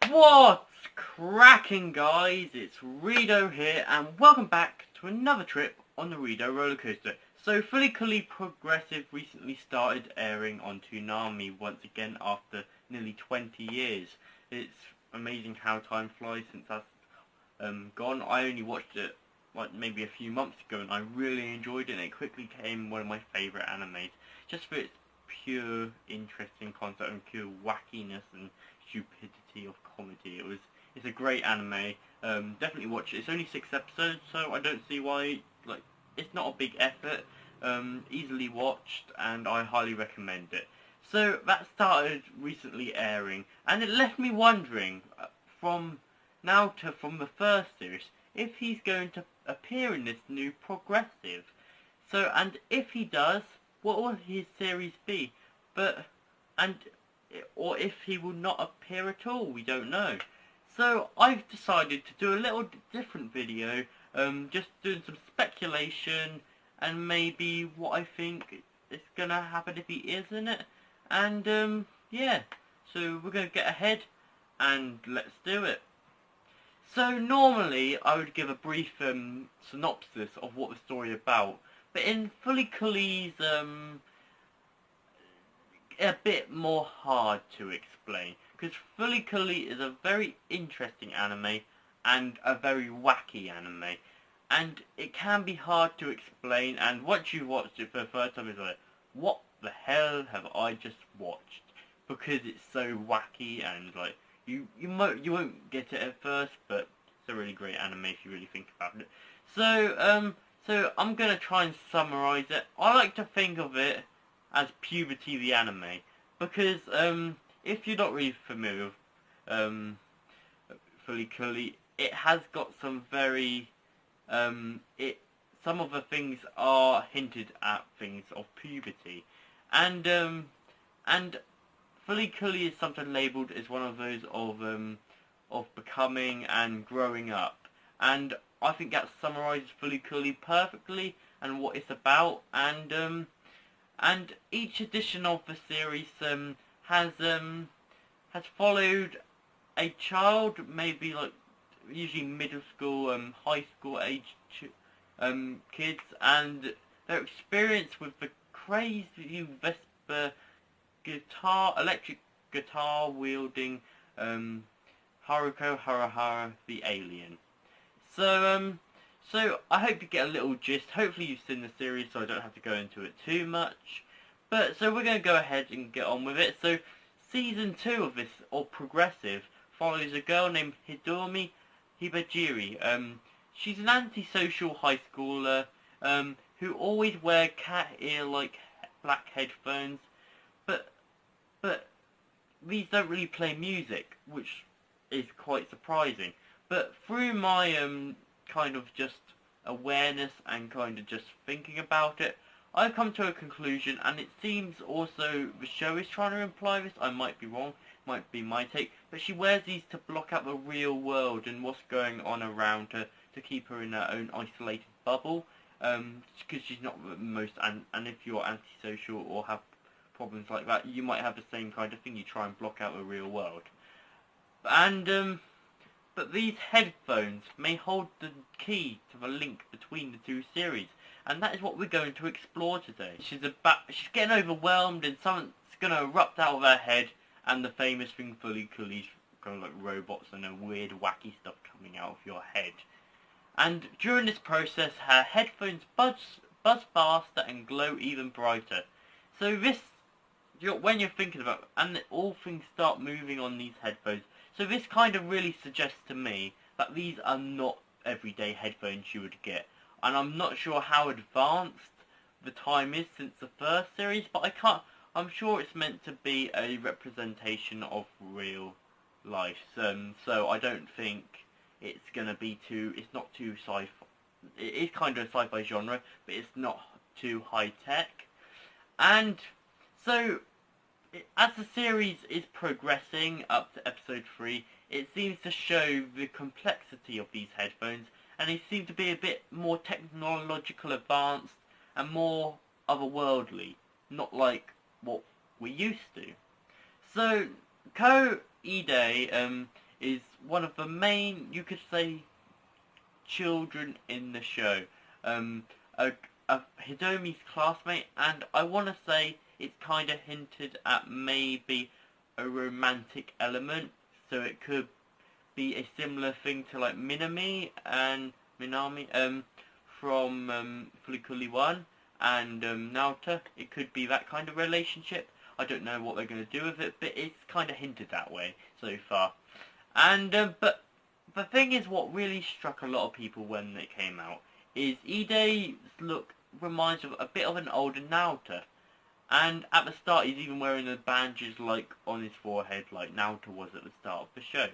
What's cracking, guys? It's Rido here, and welcome back to another trip on the Rido roller coaster. So, Fully Progressive recently started airing on Toonami once again after nearly 20 years. It's amazing how time flies since that's gone. I only watched it like maybe a few months ago, and I really enjoyed it, and it quickly became one of my favourite animes, just for its pure interesting concept and pure wackiness and stupidity of comedy. It's a great anime. Definitely watch it. It's only 6 episodes, so I don't see why, like, it's not a big effort. Easily watched, and I highly recommend it. So that started recently airing, and it left me wondering from the first series if he's going to appear in this new Progressive. So, and if he does, what will his series be? Or if he will not appear at all, we don't know. So I've decided to do a little different video, just doing some speculation and maybe what I think is gonna happen if he is in it. And yeah, so we're gonna get ahead and let's do it. So normally I would give a brief synopsis of what the story is about, but in Fully Cooley's a bit more hard to explain, because Fully Cooley is a very interesting anime and a very wacky anime, and it can be hard to explain, and once you watched it for the first time it's like, what the hell have I just watched? Because it's so wacky, and like you won't get it at first, but it's a really great anime if you really think about it. So I'm gonna try and summarize it. I like to think of it as Puberty the anime, because if you're not really familiar with Fully Cooley, it has got some very some of the things are hinted at things of puberty, and Fully Cooley is sometimes labelled as one of those of becoming and growing up, and I think that summarises Fully Cooley perfectly and what it's about. And each edition of the series has followed a child, maybe like usually middle school, high school age kids, and their experience with the crazy Vespa electric guitar wielding Haruko Harahara the alien. So I hope you get a little gist. Hopefully you've seen the series, so I don't have to go into it too much. But so we're going to go ahead and get on with it. So season 2 of this, or Progressive, follows a girl named Hidomi Hibajiri. She's an antisocial high schooler who always wear cat ear like black headphones, but these don't really play music, which is quite surprising. But through my kind of just awareness and kind of just thinking about it, I've come to a conclusion, and it seems also the show is trying to imply this. I might be wrong, might be my take, but she wears these to block out the real world and what's going on around her, to keep her in her own isolated bubble, because she's not the most, and if you're antisocial or have problems like that, you might have the same kind of thing. You try and block out the real world. And but these headphones may hold the key to the link between the two series, and that is what we're going to explore today. She's getting overwhelmed, and something's going to erupt out of her head, and the famous thing Fully Cooley's kind of like robots and a weird wacky stuff coming out of your head. And during this process, her headphones buzz faster and glow even brighter. So this, when you're thinking about it, and all things start moving on these headphones. So this kind of really suggests to me that these are not everyday headphones you would get. And I'm not sure how advanced the time is since the first series, but I'm sure it's meant to be a representation of real life. So I don't think it's gonna be it's not too sci-fi. It is kind of a sci-fi genre, but it's not too high-tech. And so, as the series is progressing up to episode 3, it seems to show the complexity of these headphones, and they seem to be a bit more technological advanced and more otherworldly, not like what we used to. So, Ko Ide is one of the main, you could say, children in the show. A, a Hidomi's classmate, and I want to say it's kind of hinted at maybe a romantic element, so it could be a similar thing to like Minami and Minami from Fulikuli 1 and NAOTA. It could be that kind of relationship. I don't know what they're going to do with it, but it's kind of hinted that way so far. And but the thing is, what really struck a lot of people when it came out is Ide's look reminds of a bit of an older NAOTA. And at the start, he's even wearing the bandages like on his forehead, like NAOTA was at the start of the show.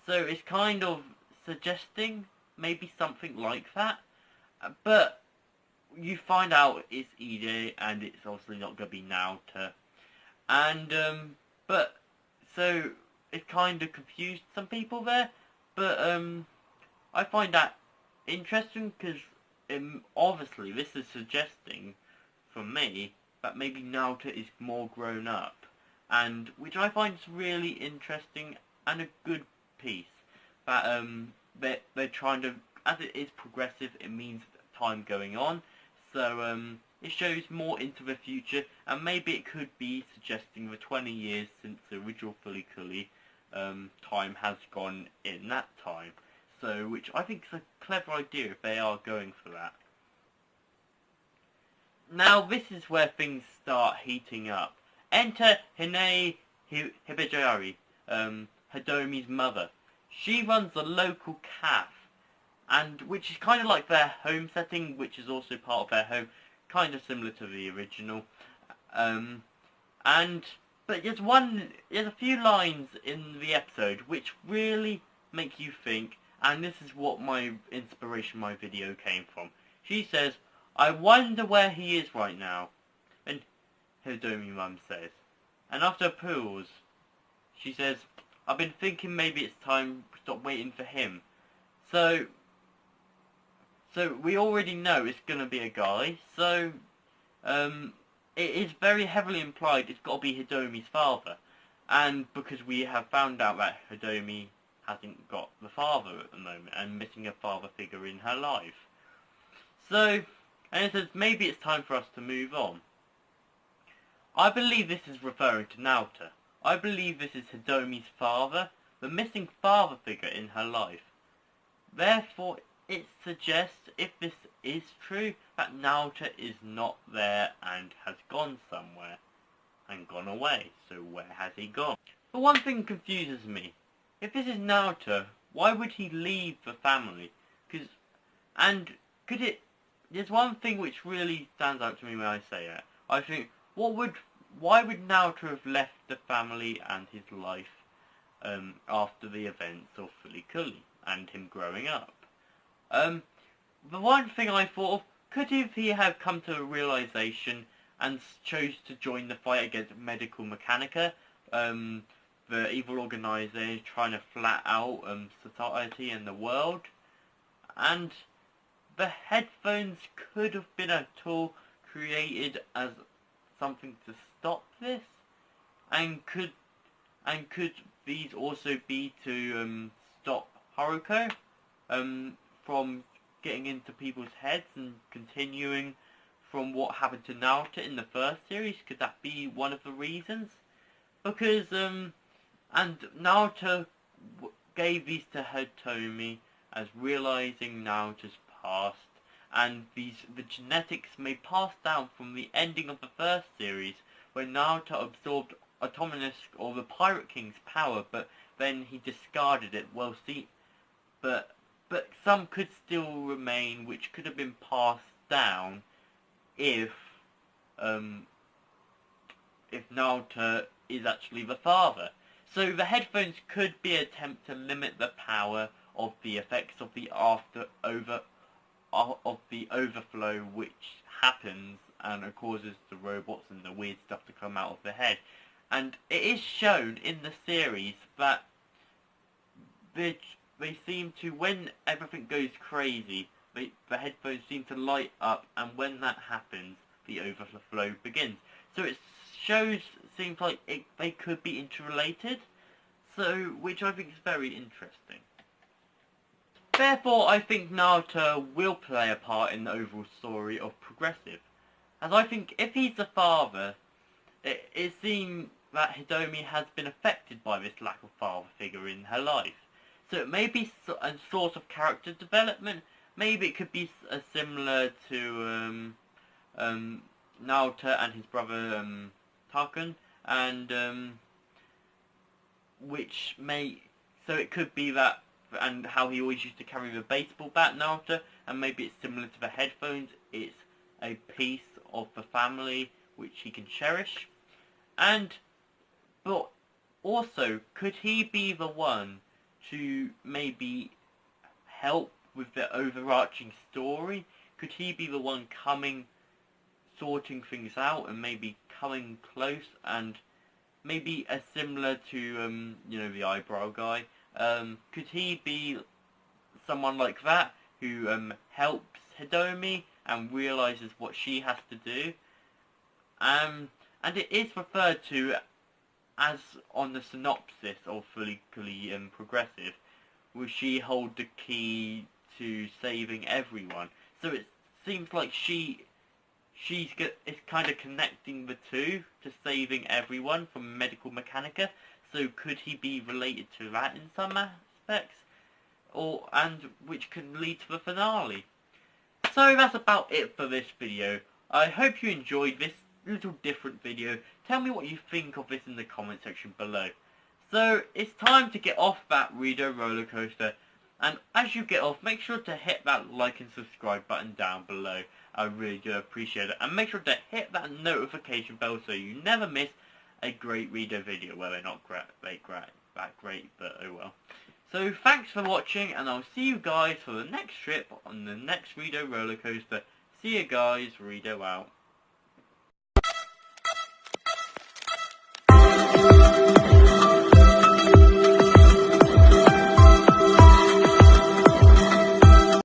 So it's kind of suggesting maybe something like that. But you find out it's Ide, and it's obviously not going to be NAOTA. And but so it kind of confused some people there. But I find that interesting because obviously this is suggesting, for me, that maybe NAOTA is more grown up, and which I find is really interesting and a good piece. That they're trying to, as it is progressive, it means time going on, so it shows more into the future, and maybe it could be suggesting the 20 years since the original Fulikuli time has gone in that time. So, which I think is a clever idea if they are going for that. Now, this is where things start heating up. Enter Hine Hibejari, Hidomi's mother. She runs a local cafe, and which is kind of like their home setting, which is also part of their home, kind of similar to the original. But there's a few lines in the episode which really make you think, and this is what my inspiration, my video came from. She says, "I wonder where he is right now," and Hidomi mum says. And after a pause, she says, "I've been thinking maybe it's time to stop waiting for him." So we already know it's going to be a guy, so it is very heavily implied it's got to be Hidomi's father. And because we have found out that Hidomi hasn't got the father at the moment and missing a father figure in her life. So, and it says maybe it's time for us to move on. I believe this is referring to NAOTA. I believe this is Hidomi's father, the missing father figure in her life. Therefore, it suggests, if this is true, that NAOTA is not there and has gone somewhere and gone away. So where has he gone? But one thing confuses me. If this is NAOTA, why would he leave the family? There's one thing which really stands out to me when I say it. I think, why would NAOTA have left the family and his life after the events of Fulikuli and him growing up? The one thing I thought of, could he have come to a realization and chose to join the fight against Medical Mechanica, the evil organization trying to flat out society and the world? And the headphones could have been a tool created as something to stop this, and could these also be to stop Haruko from getting into people's heads and continuing from what happened to NAOTA in the first series? Could that be one of the reasons? Because and NAOTA gave these to Hitomi as realizing Naota's past, and the genetics may pass down from the ending of the first series, where Naota absorbed Autonomous or the Pirate King's power, but then he discarded it. Well, see, but some could still remain, which could have been passed down if Naota is actually the father. So the headphones could be an attempt to limit the power of the effects of the overflow which happens and causes the robots and the weird stuff to come out of the head. And it is shown in the series that they seem to, when everything goes crazy, the headphones seem to light up, and when that happens, the overflow begins. So it seems like they could be interrelated. so which I think is very interesting. Therefore, I think NAOTA will play a part in the overall story of Progressive, as I think if he's the father, it seems that Hidomi has been affected by this lack of father figure in her life. So it may be a sort of character development. Maybe it could be similar to NAOTA and his brother Takun, and which may, so it could be that, and how he always used to carry the baseball bat, NAOTA, and maybe it's similar to the headphones. It's a piece of the family which he can cherish. But also, could he be the one to maybe help with the overarching story? Could he be the one sorting things out, and maybe coming close, and maybe similar to the eyebrow guy? Could he be someone like that who helps Hidomi and realizes what she has to do? And it is referred to as on the synopsis of Fully Progressive, will she hold the key to saving everyone? So it seems like it's kind of connecting the two to saving everyone from Medical Mechanica. So could he be related to that in some aspects, and which can lead to the finale? So that's about it for this video. I hope you enjoyed this little different video. Tell me what you think of this in the comment section below. So it's time to get off that reader roller coaster, and as you get off, make sure to hit that like and subscribe button down below. I really do appreciate it, and make sure to hit that notification bell so you never miss a great reader video. Well, they're not that great, but oh well. So thanks for watching, and I'll see you guys for the next trip on the next reader roller coaster. See you guys, Reader out.